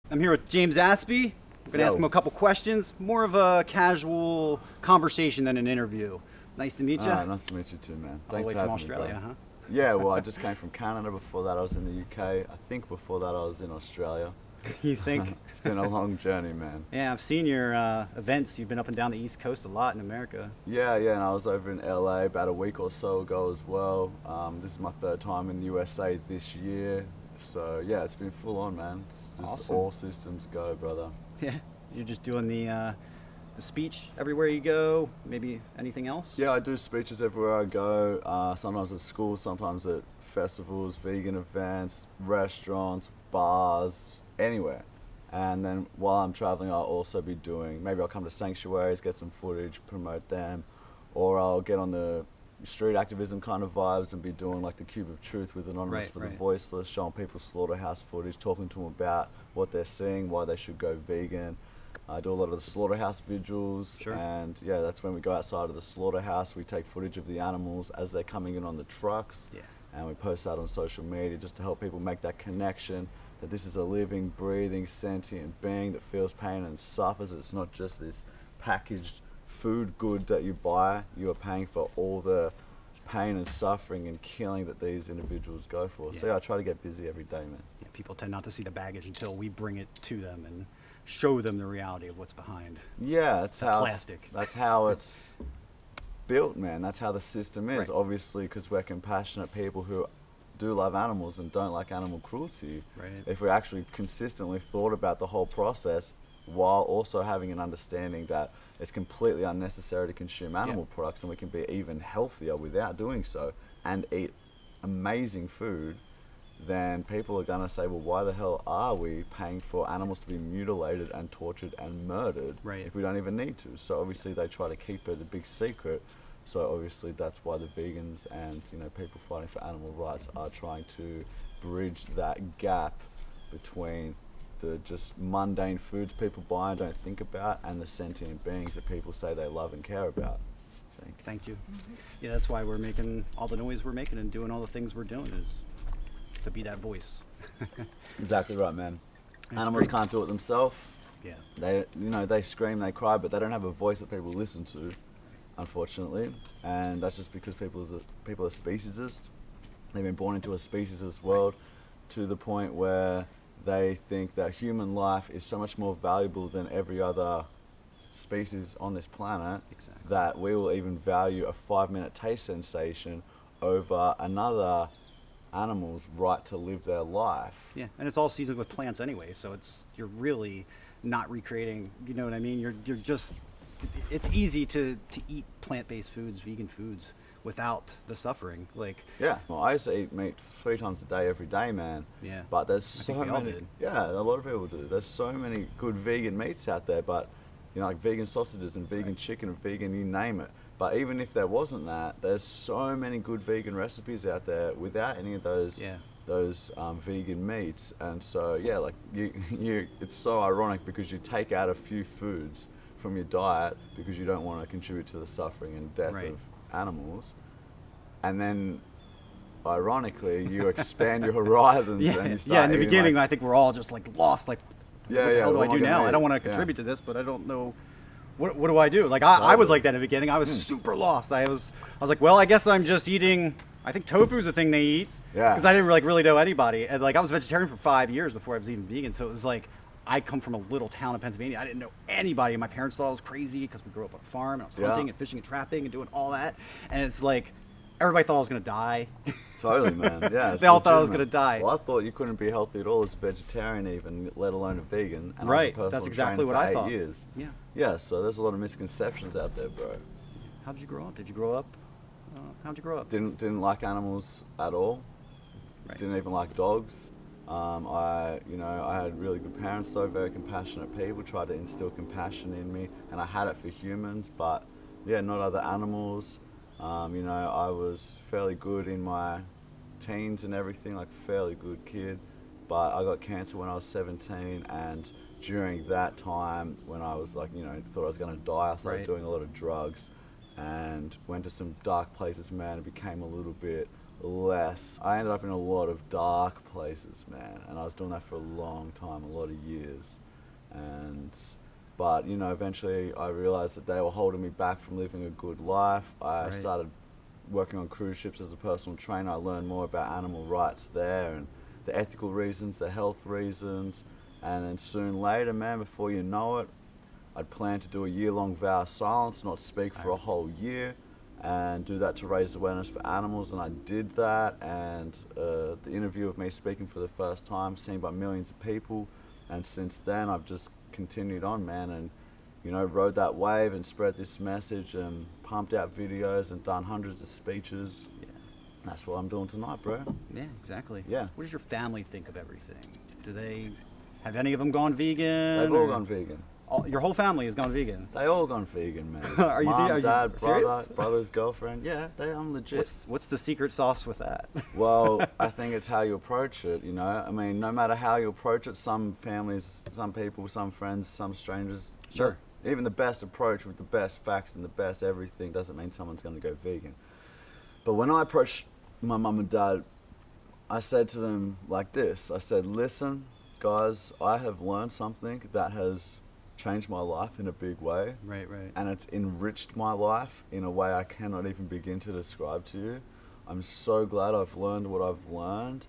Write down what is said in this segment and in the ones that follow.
I'm here with James Aspey. I'm going to ask him a couple questions. More of a casual conversation than an interview. Nice to meet you. Nice to meet you too, man. All the Thanks way for from having Australia, me, bro. huh? Yeah, well, I just came from Canada. Before that, I was in the UK. I think before that, I was in Australia. You think? It's been a long journey, man. Yeah, I've seen your events. You've been up and down the East Coast a lot in America. Yeah, and I was over in LA about a week or so ago as well. This is my third time in the USA this year. So, yeah, it's been full on, man. It's just Awesome. all systems go, brother. Yeah, you're just doing the speech everywhere you go. Maybe anything else? Yeah, I do speeches everywhere I go. Sometimes at school, sometimes at festivals, vegan events, restaurants, bars, anywhere. And then while I'm traveling, I'll also be doing, maybe I'll come to sanctuaries, get some footage, promote them, or I'll get on the street activism kind of vibes and be doing like the Cube of Truth with Anonymous Right, for right. the Voiceless, showing people slaughterhouse footage, talking to them about what they're seeing, why they should go vegan. I do a lot of the slaughterhouse vigils, Sure. and yeah, that's when we go outside of the slaughterhouse, we take footage of the animals as they're coming in on the trucks, Yeah. and we post that on social media just to help people make that connection that this is a living, breathing, sentient being that feels pain and suffers. It's not just this packaged food good that you buy. You are paying for all the pain and suffering and killing that these individuals go for. So Yeah. yeah, I try to get busy every day, man. Yeah, people tend not to see the baggage until we bring it to them and show them the reality of what's behind. Yeah, that's The how plastic. that's how it's built, man. That's how the system is. Right. Obviously, because we're compassionate people who do love animals and don't like animal cruelty. Right. If we actually consistently thought about the whole process while also having an understanding that it's completely unnecessary to consume animal products and we can be even healthier without doing so and eat amazing food, then people are going to say, well, why the hell are we paying for animals to be mutilated and tortured and murdered Right. if we don't even need to? So obviously they try to keep it a big secret. So obviously that's why the vegans and people fighting for animal rights are trying to bridge that gap between the just mundane foods people buy and don't think about and the sentient beings that people say they love and care about. I think. Thank you. Yeah, that's why we're making all the noise we're making and doing all the things we're doing is to be that voice. Exactly right, man. That's Animals great. can't do it themselves. Yeah. They scream, they cry, but they don't have a voice that people listen to, unfortunately. And that's just because people are speciesist. They've been born into a speciesist world to the point where they think that human life is so much more valuable than every other species on this planet. Exactly. That we will even value a 5-minute taste sensation over another animal's right to live their life. Yeah, and it's all seasoned with plants anyway, so you're really not recreating, you know what I mean? You're just, it's easy to eat plant-based foods, vegan foods, without the suffering. Like, Yeah, well, I used to eat meat 3 times a day, every day, man. yeah. But there's I so think we all many. did. Yeah, a lot of people do. There's so many good vegan meats out there, but like vegan sausages and vegan chicken and vegan, you name it. But even if there wasn't that, there's so many good vegan recipes out there without any of those Yeah. vegan meats. And so yeah, like it's so ironic because you take out a few foods from your diet because you don't want to contribute to the suffering and death Right. of animals, and then ironically you expand your horizons Yeah, and you start yeah. In the eating, beginning, like, I think we're all just like lost. Like, Yeah, what the yeah, hell do what I am I do now? gonna I don't want to eat? Yeah. contribute to this, but I don't know. What do I do? Like, I was like that in the beginning. I was super lost. I was like, well, I guess I'm just eating. I think tofu's a thing they eat. Yeah. Because I didn't really know anybody, and like I was vegetarian for 5 years before I was even vegan. So it was like, I come from a little town in Pennsylvania. I didn't know anybody. My parents thought I was crazy because we grew up on a farm and I was Yeah. hunting and fishing and trapping and doing all that. And it's like, everybody thought I was gonna die. Totally, man. Yeah. it's They all thought I was legitimate. gonna die. Well, I thought you couldn't be healthy at all as a vegetarian, even, let alone a vegan. And Right, I was a personal that's exactly trainer what for I 8 thought. years. Yeah. Yeah. So there's a lot of misconceptions out there, bro. How did you grow up? Did you grow up? How'd you grow up? Didn't like animals at all. Right. Didn't even like dogs. I had really good parents, though, very compassionate people. Tried to instill compassion in me, and I had it for humans, but yeah, not other animals. I was fairly good in my teens and everything, like fairly good kid. But I got cancer when I was 17, and during that time, when I was like, thought I was gonna die, I started Right. doing a lot of drugs, and went to some dark places, man. It became a little bit less. I ended up in a lot of dark places, man, and I was doing that for a long time, a lot of years. But you know, eventually I realized that they were holding me back from living a good life. I Right. started working on cruise ships as a personal trainer. I learned more about animal rights there and the ethical reasons, the health reasons, and then soon later, man, before you know it, I'd planned to do a year-long vow of silence, not speak for a whole year, and do that to raise awareness for animals, and I did that, and the interview of me speaking for the first time, seen by millions of people, and since then I've just continued on, man, and you know, rode that wave and spread this message and pumped out videos and done hundreds of speeches. Yeah. That's what I'm doing tonight, bro. Yeah, exactly. Yeah. What does your family think of everything? Do they have any of them gone vegan? They've all or- gone vegan. Your whole family has gone vegan. They all gone vegan, man. Are you Mom, are you dad, serious? brother's girlfriend. Yeah, I'm legit. What's the secret sauce with that? Well, I think it's how you approach it, you know. I mean, no matter how you approach it, some families, some people, some friends, some strangers. Sure. Even the best approach with the best facts and the best everything doesn't mean someone's going to go vegan. But when I approached my mum and dad, I said to them like this. I said, listen, guys, I have learned something that has changed my life in a big way. Right. And it's enriched my life in a way I cannot even begin to describe to you. I'm so glad I've learned what I've learned,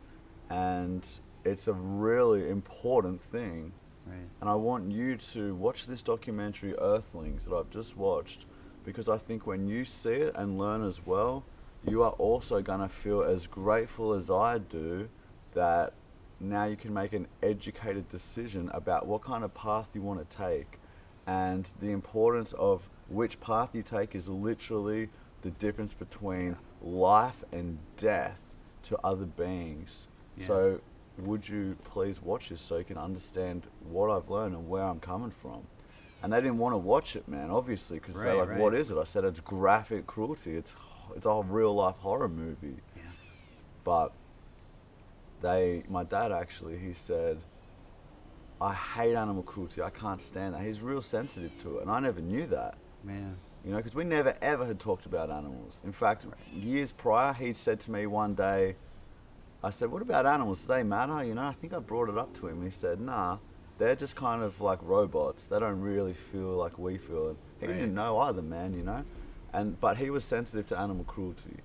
and it's a really important thing. Right. And I want you to watch this documentary, Earthlings, that I've just watched, because I think when you see it and learn as well, you are also going to feel as grateful as I do that now you can make an educated decision about what kind of path you want to take. And the importance of which path you take is literally the difference between life and death to other beings. Yeah. So would you please watch this so you can understand what I've learned and where I'm coming from? And they didn't want to watch it, man, obviously, because they're like, Right. what is it? I said, it's graphic cruelty. It's a real life horror movie. Yeah. But my dad actually, he said, I hate animal cruelty. I can't stand that. He's real sensitive to it. And I never knew that. Man. You know, because we never ever had talked about animals. In fact, years prior, he said to me one day, I said, what about animals? Do they matter? You know, I think I brought it up to him. He said, nah, they're just kind of like robots. They don't really feel like we feel. And he didn't know either, man, you know. But he was sensitive to animal cruelty.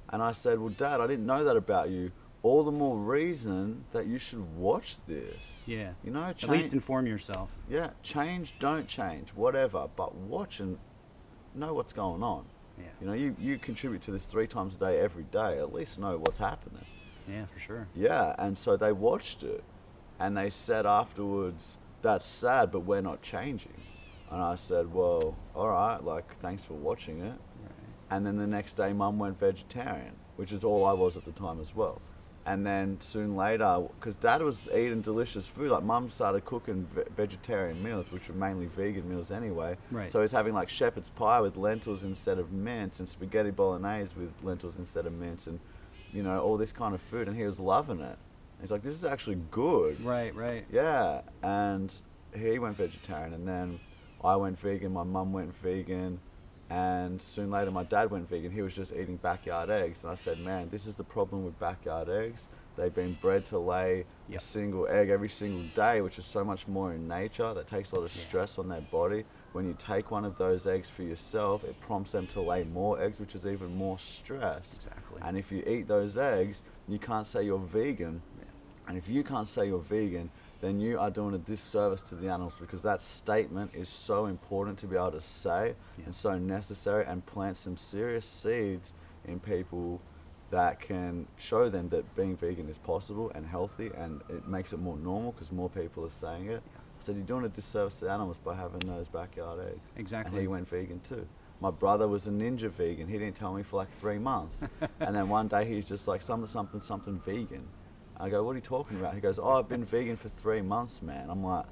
And I said, well, Dad, I didn't know that about you. All the more reason that you should watch this. Yeah. You know, At least inform yourself. yeah, change, don't change, whatever. But watch and know what's going on. Yeah. You know, you contribute to this 3 times a day, every day. At least know what's happening. Yeah, for sure. Yeah, and so they watched it, and they said afterwards, that's sad, but we're not changing. And I said, well, all right, like, thanks for watching it. Right. And then the next day, Mum went vegetarian, which is all I was at the time as well. And then soon later, because Dad was eating delicious food, like Mum started cooking vegetarian meals, which were mainly vegan meals anyway. Right. So he's having like shepherd's pie with lentils instead of mince, and spaghetti bolognese with lentils instead of mince, and you know, all this kind of food, and he was loving it. He's like, this is actually good. Right. Yeah, and he went vegetarian, and then I went vegan, my mum went vegan, and soon later my dad went vegan. He was just eating backyard eggs, and I said, man, this is the problem with backyard eggs. They've been bred to lay a single egg every single day, which is so much more in nature. That takes a lot of stress on their body. When you take one of those eggs for yourself, it prompts them to lay more eggs, which is even more stress. Exactly. And if you eat those eggs, you can't say you're vegan. Yeah. And if you can't say you're vegan, then you are doing a disservice to the animals, because that statement is so important to be able to say and so necessary, and plant some serious seeds in people that can show them that being vegan is possible and healthy, and it makes it more normal because more people are saying it. I said, you're doing a disservice to the animals by having those backyard eggs. Exactly. And he went vegan too. My brother was a ninja vegan. He didn't tell me for like 3 months. And then one day he's just like, something vegan. I go, what are you talking about? He goes, oh, I've been vegan for 3 months, man. I'm like,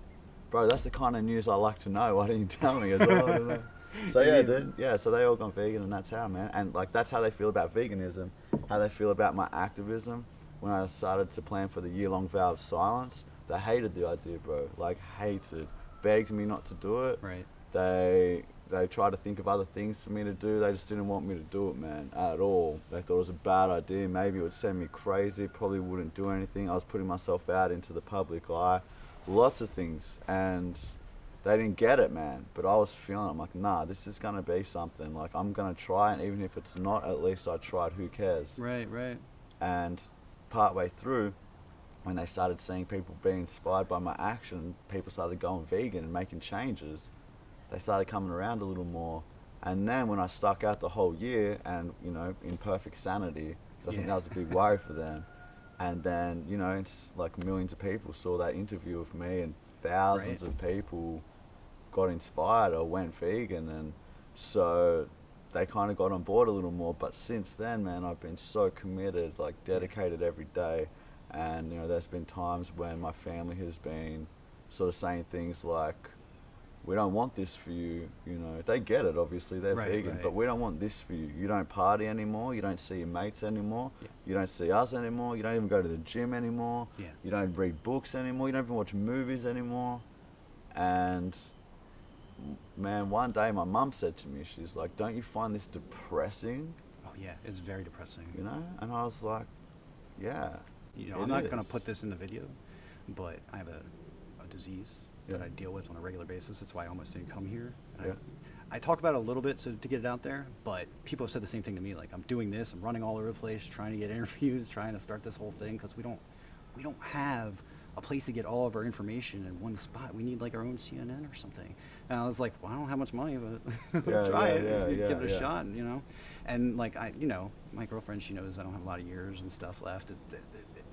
bro, that's the kind of news I like to know. Why didn't you tell me? He goes, oh, I don't know. So yeah, dude. Yeah, so they all gone vegan, and that's how, man. And like, that's how they feel about veganism, how they feel about my activism. When I started to plan for the year-long vow of silence, they hated the idea, bro. Like, hated. Begged me not to do it. Right. They they tried to think of other things for me to do. They just didn't want me to do it, man, at all. They thought it was a bad idea. Maybe it would send me crazy. Probably wouldn't do anything. I was putting myself out into the public eye. Lots of things. And they didn't get it, man. But I was feeling it. I'm like, nah, this is going to be something. Like, I'm going to try. And even if it's not, at least I tried. Who cares? Right, right. And partway through, when they started seeing people being inspired by my action, people started going vegan and making changes. They started coming around a little more. And then when I stuck out the whole year and, you know, in perfect sanity, 'cause I think that was a big worry for them. And then, you know, it's like millions of people saw that interview of me, and thousands of people got inspired or went vegan. And so they kind of got on board a little more. But since then, man, I've been so committed, like dedicated every day. And, you know, there's been times when my family has been sort of saying things like, we don't want this for you, you know. They get it, obviously, they're vegan, but we don't want this for you. You don't party anymore, you don't see your mates anymore, you don't see us anymore, you don't even go to the gym anymore, you don't read books anymore, you don't even watch movies anymore. And, man, one day my mum said to me, she's like, don't you find this depressing? Oh yeah, it's very depressing. You know? And I was like, yeah. You know, I'm not going to put this in the video, but I have a disease that I deal with on a regular basis. That's why I almost didn't come here. I talk about it a little bit to get it out there, but people have said the same thing to me. Like, I'm doing this, I'm running all over the place, trying to get interviews, trying to start this whole thing, because we don't have a place to get all of our information in one spot. We need like our own CNN or something. And I was like, well, I don't have much money, but try it, give it a shot, you know. And like you know, my girlfriend, she knows I don't have a lot of years and stuff left.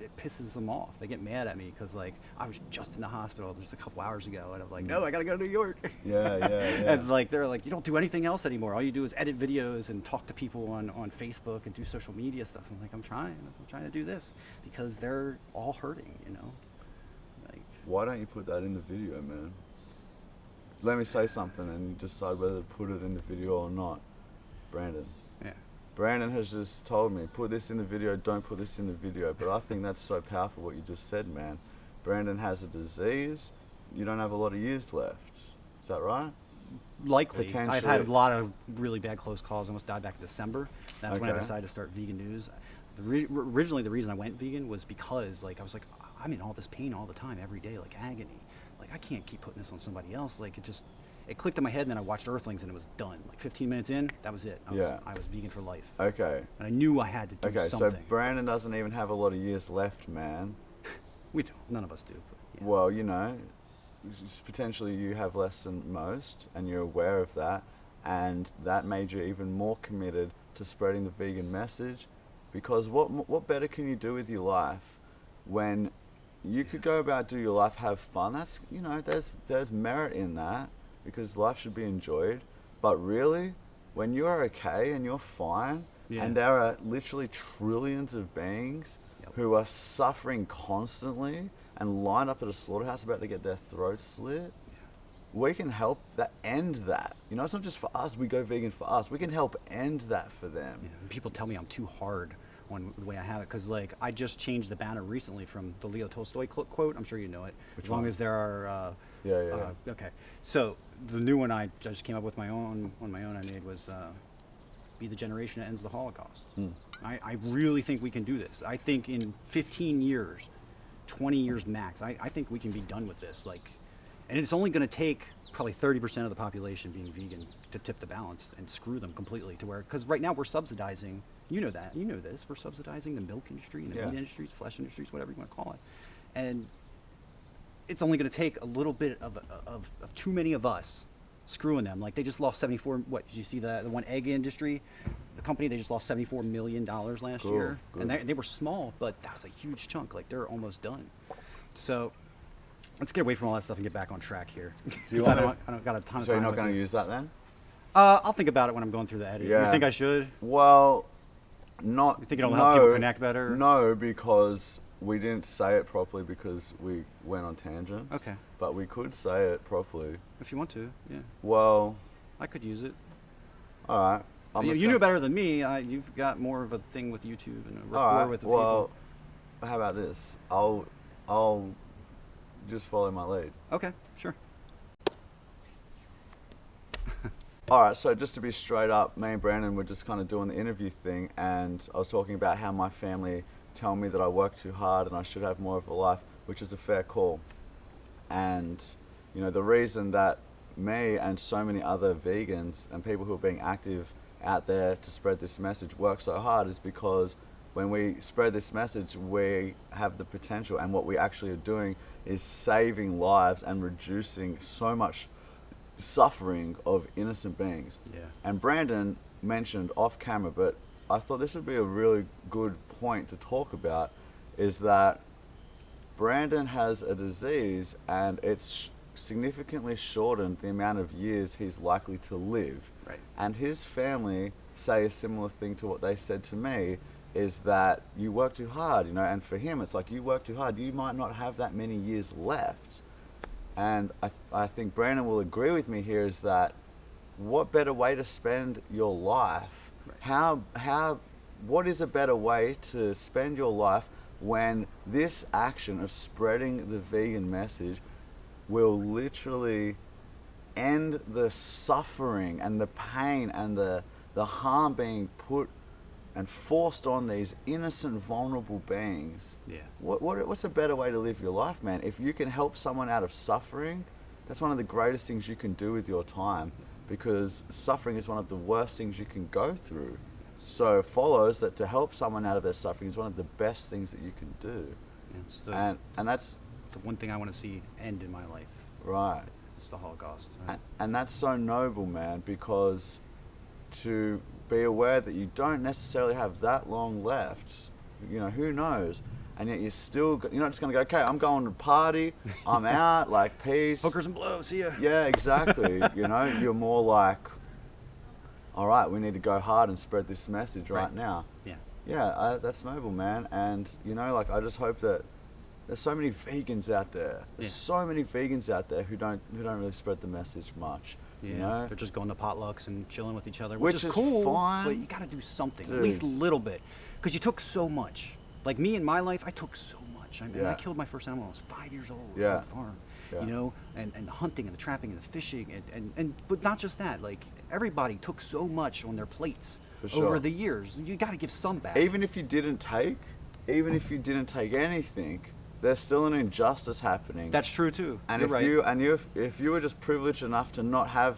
It pisses them off. They get mad at me because like I was just in the hospital just a couple hours ago, and I'm like, no, I gotta go to New York. And like they're like, you don't do anything else anymore. All you do is edit videos and talk to people on Facebook and do social media stuff. I'm like, I'm trying to do this because they're all hurting, you know. Like, why don't you put that in the video, man? Let me say something and you decide whether to put it in the video or not. Brandon. Brandon has just told me, put this in the video, don't put this in the video. But I think that's so powerful what you just said, man. Brandon has a disease. You don't have a lot of years left. Is that right? Likely. I've had a lot of really bad close calls. I almost died back in December. That's when I decided to start Vegan News. Originally, the reason I went vegan was because like I was like, I'm in all this pain all the time, every day, like agony. Like, I can't keep putting this on somebody else. Like, it clicked in my head, and then I watched Earthlings, and it was done. Like 15 minutes in, that was it. I was vegan for life. Okay. And I knew I had to do something. So Brandon doesn't even have a lot of years left, man. We don't. None of us do. But, well, you know, potentially you have less than most, and you're aware of that, and that made you even more committed to spreading the vegan message, because what better can you do with your life when you could go about, do your life, have fun? That's, you know, there's merit in that, because life should be enjoyed. But really, when you're okay and you're fine, and there are literally trillions of beings who are suffering constantly and lined up at a slaughterhouse about to get their throats slit, we can help end that. You know, it's not just for us, we go vegan for us. We can help end that for them. People tell me I'm too hard on the way I have it, because like I just changed the banner recently from the Leo Tolstoy quote. I'm sure you know it. Which as long one? as there are okay, so the new one I just came up with on my own I made was be the generation that ends the Holocaust. I really think we can do this. I think in 15 years, 20 years max, I think we can be done with this. Like, and it's only going to take probably 30% of the population being vegan to tip the balance and screw them completely to where, because right now we're subsidizing, you know this, we're subsidizing the milk industry and the meat industries, flesh industries, whatever you want to call it. And it's only going to take a little bit of too many of us screwing them. Like, they just lost 74, what, did you see the one egg industry? The company, they just lost $74 million last year. And they were small, but that was a huge chunk. Like, they're almost done. So let's get away from all that stuff and get back on track here. I don't got a ton of time. So you're not going to use that then? I'll think about it when I'm going through the edit. You think I should? Well, not. You think it'll help people connect better? No, because we didn't say it properly because we went on tangents. Okay. But we could say it properly. If you want to, yeah. Well, I could use it. All right. You know better than me. You've got more of a thing with YouTube and a rapport with the people. How about this? I'll just follow my lead. Okay, sure. All right, so just to be straight up, me and Brandon were just kind of doing the interview thing, and I was talking about how my family tell me that I work too hard and I should have more of a life, which is a fair call. And, you know, the reason that me and so many other vegans and people who are being active out there to spread this message work so hard is because when we spread this message, we have the potential, and what we actually are doing is saving lives and reducing so much suffering of innocent beings. Yeah. And Brandon mentioned off camera, but I thought this would be a really good point to talk about, is that Brandon has a disease and it's significantly shortened the amount of years he's likely to live. Right. And his family say a similar thing to what they said to me, is that you work too hard, you know, and for him it's like, you work too hard, you might not have that many years left. And I think Brandon will agree with me here, is that what better way to spend your life? Right. What is a better way to spend your life when this action of spreading the vegan message will literally end the suffering and the pain and the harm being put and forced on these innocent, vulnerable beings? Yeah. What's a better way to live your life, man? If you can help someone out of suffering, that's one of the greatest things you can do with your time, because suffering is one of the worst things you can go through. So it follows that to help someone out of their suffering is one of the best things that you can do. Yeah, And that's the one thing I want to see end in my life. right. It's the Holocaust. And that's so noble, man, because to be aware that you don't necessarily have that long left, you know, who knows? And yet you're not just going to go, okay, I'm going to party, I'm out, like, peace. Hookers and blow, see ya. Yeah, exactly. You know, you're more like, all right, we need to go hard and spread this message right now. Yeah. Yeah, that's noble, man. And, you know, like, I just hope that there's so many vegans out there. There's so many vegans out there who don't really spread the message much. Yeah, you know? they're just going to potlucks and chilling with each other, Which is is cool, fine. but you got to do something, Dude. at least a little bit, because you took so much. Like me in my life, I took so much. I mean, I killed my first animal when I was 5 years old on the farm, you know, and the hunting and the trapping and the fishing, and but not just that, like everybody took so much on their plates over the years. You got to give some back. Even if you didn't take anything, there's still an injustice happening. That's true too. And You're if you were just privileged enough to not have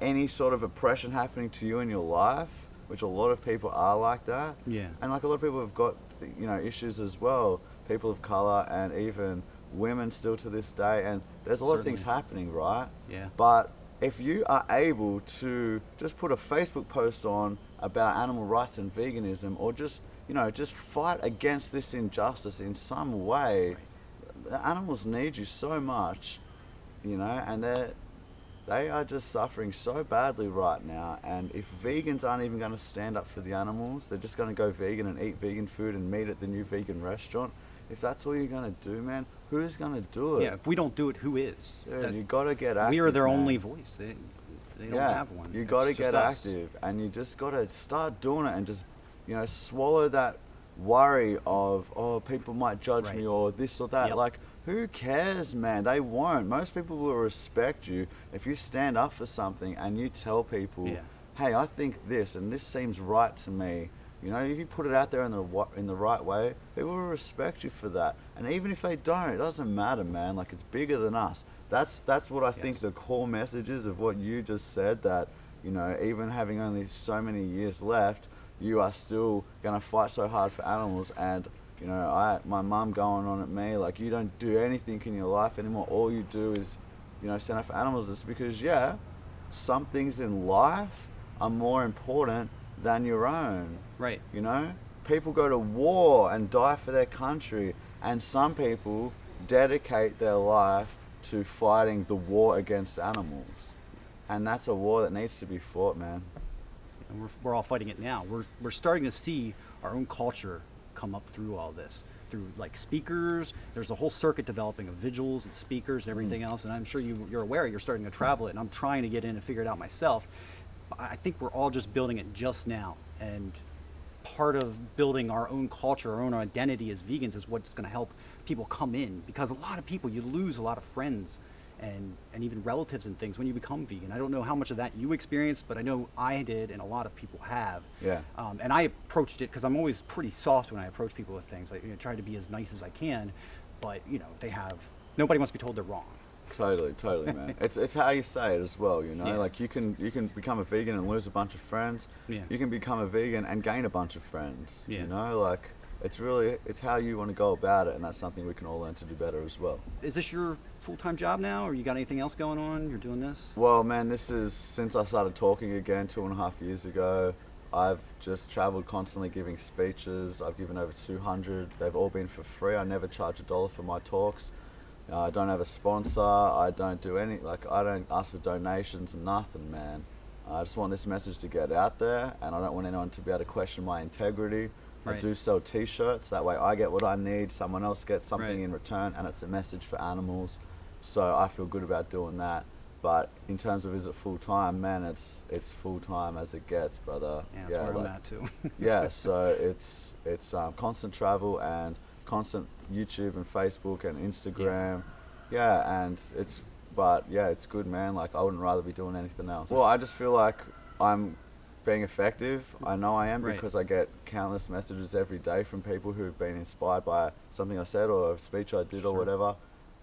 any sort of oppression happening to you in your life, which a lot of people are like that. Yeah. And like a lot of people have got, you know, issues as well. People of color and even women still to this day. And there's a lot of things happening, right? Yeah. But if you are able to just put a Facebook post on about animal rights and veganism, or just, you know, just fight against this injustice in some way, the animals need you so much, you know, and they are just suffering so badly right now. And if vegans aren't even going to stand up for the animals, they're just going to go vegan and eat vegan food and meet at the new vegan restaurant. If that's all you're going to do, man, who's going to do it? Yeah, if we don't do it, who is? Dude, you got to get active. We are their man. only voice. They don't have one. You got to It's get just us. active, and you just got to start doing it, and just, you know, swallow that worry of, oh, people might judge me, or this or that. Yep. Like, who cares, man? They won't. Most people will respect you if you stand up for something and you tell people, hey, I think this, and this seems right to me. You know, if you put it out there in the right way, people will respect you for that. And even if they don't, it doesn't matter, man. Like, it's bigger than us. That's what I think the core message is of what you just said, that, you know, even having only so many years left, you are still going to fight so hard for animals. And, you know, my mum going on at me, like, you don't do anything in your life anymore. All you do is, you know, stand up for animals. It's because, some things in life are more important than your own. Right. You know, people go to war and die for their country, and some people dedicate their life to fighting the war against animals. And that's a war that needs to be fought, man. And we're all fighting it now. We're starting to see our own culture come up through all this, through like speakers. There's a whole circuit developing of vigils and speakers and everything else. And I'm sure you're aware, you're starting to travel it, and I'm trying to get in and figure it out myself. I think we're all just building it just now, and part of building our own culture, our own identity as vegans is what's going to help people come in, because a lot of people, you lose a lot of friends and and even relatives and things when you become vegan. I don't know how much of that you experienced, but I know I did, and a lot of people have. Yeah. And I approached it because I'm always pretty soft when I approach people with things. I try to be as nice as I can, but nobody wants to be told they're wrong. Totally, man. It's how you say it as well, you know. Yeah. Like you can become a vegan and lose a bunch of friends. Yeah. You can become a vegan and gain a bunch of friends. Yeah. You know, like it's how you want to go about it, and that's something we can all learn to do better as well. Is this your full-time job now, or you got anything else going on? You're doing this? Well, man, this is since I started talking again 2.5 years ago. I've just traveled constantly giving speeches. I've given over 200. They've all been for free. I never charge $1 for my talks. I don't have a sponsor. I don't do I don't ask for donations, nothing, man. I just want this message to get out there, and I don't want anyone to be able to question my integrity. Right. I do sell t-shirts, that way I get what I need, someone else gets something Right. in return, and it's a message for animals. So I feel good about doing that. But in terms of is it full time, man, it's full time as it gets, brother. Yeah, that's where I'm at too. Yeah, so it's constant travel and constant YouTube and Facebook and Instagram. Yeah, and it's good, man. Like I wouldn't rather be doing anything else. Well, I just feel like I'm being effective. I know I am Right. because I get countless messages every day from people who've been inspired by something I said or a speech I did or Sure. whatever.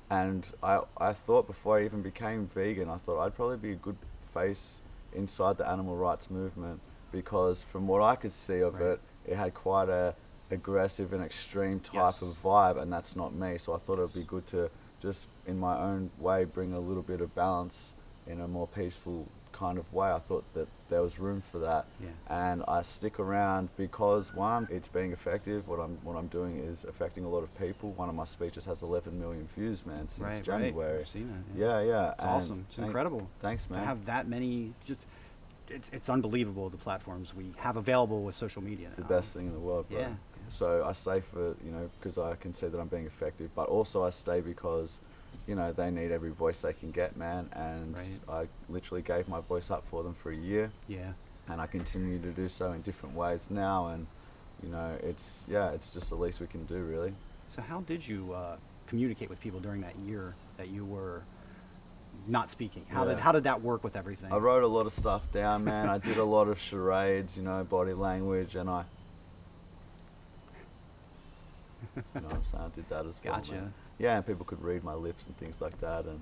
And I thought before I even became vegan, I thought I'd probably be a good face inside the animal rights movement, because from what I could see of Right. it had quite a aggressive and extreme Yes. type of vibe, and that's not me. So I thought it would be good to just in my own way bring a little bit of balance in a more peaceful kind of way. I thought that there was room for that. Yeah. And I stick around because one, it's being effective. What I'm doing is affecting a lot of people. One of my speeches has 11 million views, man, since Right, January. I've seen it. Yeah. It's awesome. It's incredible. Thanks, man. To have that many, it's unbelievable, the platforms we have available with social media. It's the best thing in the world, bro. Yeah. So I stay for, because I can see that I'm being effective, but also I stay because, they need every voice they can get, man. And Right. I literally gave my voice up for them for a year, Yeah. and I continue to do so in different ways now. And, it's just the least we can do, really. So how did you communicate with people during that year that you were not speaking? How did that work with everything? I wrote a lot of stuff down, man. I did a lot of charades, body language, and I what I'm saying? I did that as well. Gotcha. Man. Yeah, and people could read my lips and things like that, and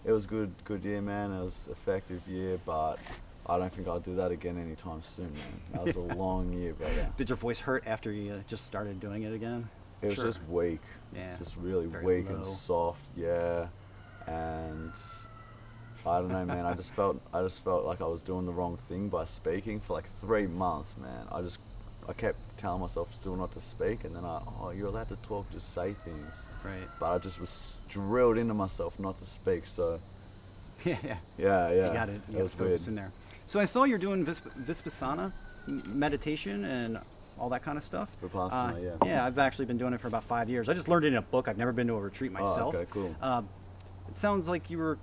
it was good year, man. It was effective year, but I don't think I'll do that again anytime soon, man. That was a long year, brother. Did your voice hurt after you just started doing it again? It was Sure. just weak. Yeah. Just really Very weak and low. soft, yeah. And I don't know, man. I just felt like I was doing the wrong thing by speaking for like 3 months, man. I kept telling myself still not to speak, and then you're allowed to talk, just say things. Right. But I just was drilled into myself not to speak, so Yeah. yeah. You got it. It You got was to focus weird. in there. So I saw you're doing Vipassana meditation and all that kind of stuff. Vipassana, yeah. Yeah, I've actually been doing it for about 5 years. I just learned it in a book. I've never been to a retreat myself. Oh, okay, cool. It sounds like you were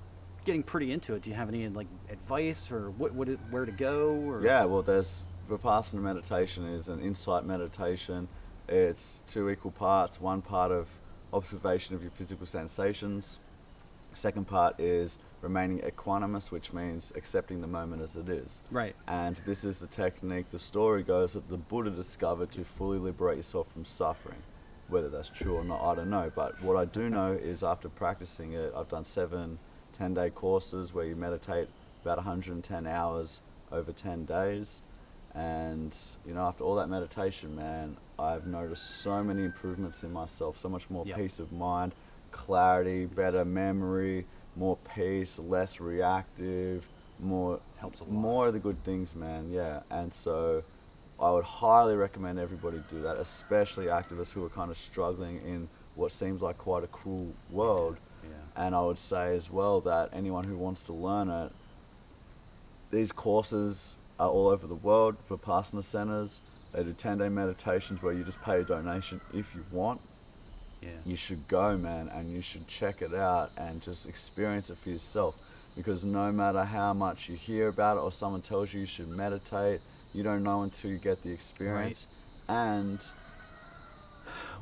getting pretty into it. Do you have any advice or where to go? Or? Yeah, well, there's Vipassana meditation is an insight meditation. It's 2 equal parts. One part of observation of your physical sensations. Second part is remaining equanimous, which means accepting the moment as it is. Right. And this is the technique, the story goes, that the Buddha discovered to fully liberate yourself from suffering. Whether that's true or not, I don't know. But what I do know is after practicing it, I've done 7 10-day courses where you meditate about 110 hours over 10 days. And, after all that meditation, man, I've noticed so many improvements in myself, so much more Yep. peace of mind, clarity, better memory, more peace, less reactive, Helps a lot. more of the good things, man. Yeah. And so I would highly recommend everybody do that, especially activists who are kind of struggling in what seems like quite a cruel world. Yeah. And I would say as well that anyone who wants to learn it, these courses are all over the world, Vipassana centers. They do 10-day meditations where you just pay a donation if you want. Yeah. You should go, man, and you should check it out and just experience it for yourself. Because no matter how much you hear about it or someone tells you should meditate, you don't know until you get the experience. Right. And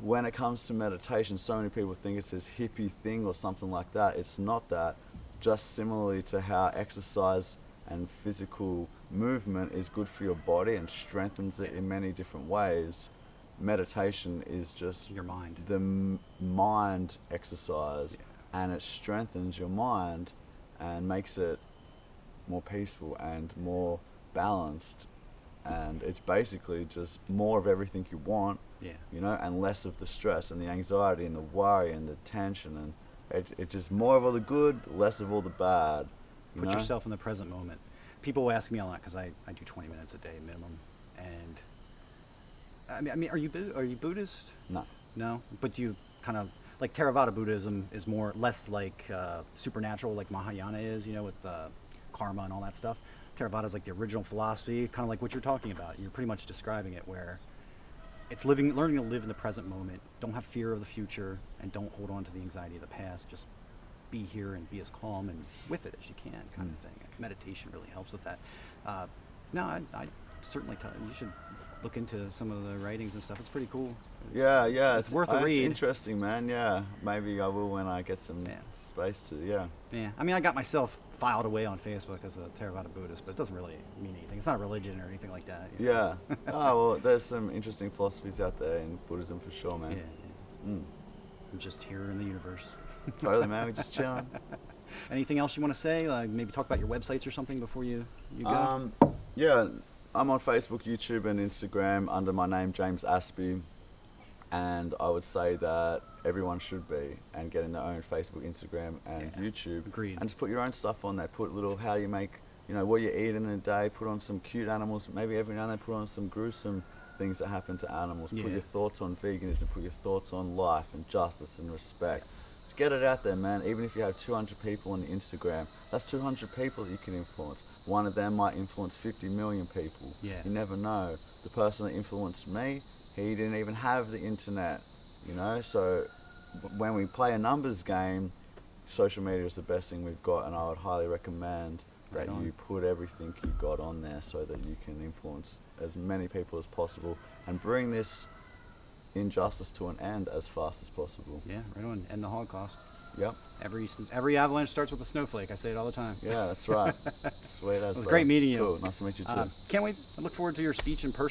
when it comes to meditation, so many people think it's this hippie thing or something like that. It's not that. just similarly to how exercise and physical movement is good for your body and strengthens it in many different ways, meditation is just Your mind. the mind exercise, and it strengthens your mind and makes it more peaceful and more balanced, and it's basically just more of everything you want, you know, and less of the stress and the anxiety and the worry and the tension, and it's just more of all the good, less of all the bad. Put yourself in the present moment. People ask me a lot because I do 20 minutes a day minimum, and I mean, are you Buddhist? No. No, but you kind of like Theravada Buddhism is less like supernatural, like Mahayana is, you know, with karma and all that stuff. Theravada is like the original philosophy, kind of like what you're talking about. You're pretty much describing it, where it's learning to live in the present moment. Don't have fear of the future, and don't hold on to the anxiety of the past. Just be here and be as calm and with it as you can, kind of thing. Meditation really helps with that. No, I certainly tell you should look into some of the writings and stuff. It's pretty cool. It's worth a read. It's interesting, man. Yeah, maybe I will when I get some space to. Yeah, I mean, I got myself filed away on Facebook as a Theravada Buddhist, but it doesn't really mean anything. It's not a religion or anything like that. You know? Yeah. Oh, well, there's some interesting philosophies out there in Buddhism for sure, man. I'm just here in the universe. Totally, man. We're just chilling. Anything else you want to say? Like maybe talk about your websites or something before you go? Yeah, I'm on Facebook, YouTube, and Instagram under my name, James Aspey. And I would say that everyone should be and get in their own Facebook, Instagram, and YouTube. Agreed. And just put your own stuff on there. Put little how you make, you know, what you eat in a day. Put on some cute animals. Maybe every now and then put on some gruesome things that happen to animals. Put your thoughts on veganism. Put your thoughts on life and justice and respect. Just get it out there, man. Even if you have 200 people on Instagram, that's 200 people that you can influence. One of them might influence 50 million people. You never know. The person that influenced me, he didn't even have the internet, you know? So when we play a numbers game, social media is the best thing we've got, and I would highly recommend that you put everything you got on there so that you can influence as many people as possible and bring this injustice to an end as fast as possible. Yeah, right on. End the Holocaust. Yep. Every avalanche starts with a snowflake. I say it all the time. Yeah, that's right. Sweet as. It was great meeting you. Cool. Nice to meet you too. Can't wait. I look forward to your speech in person.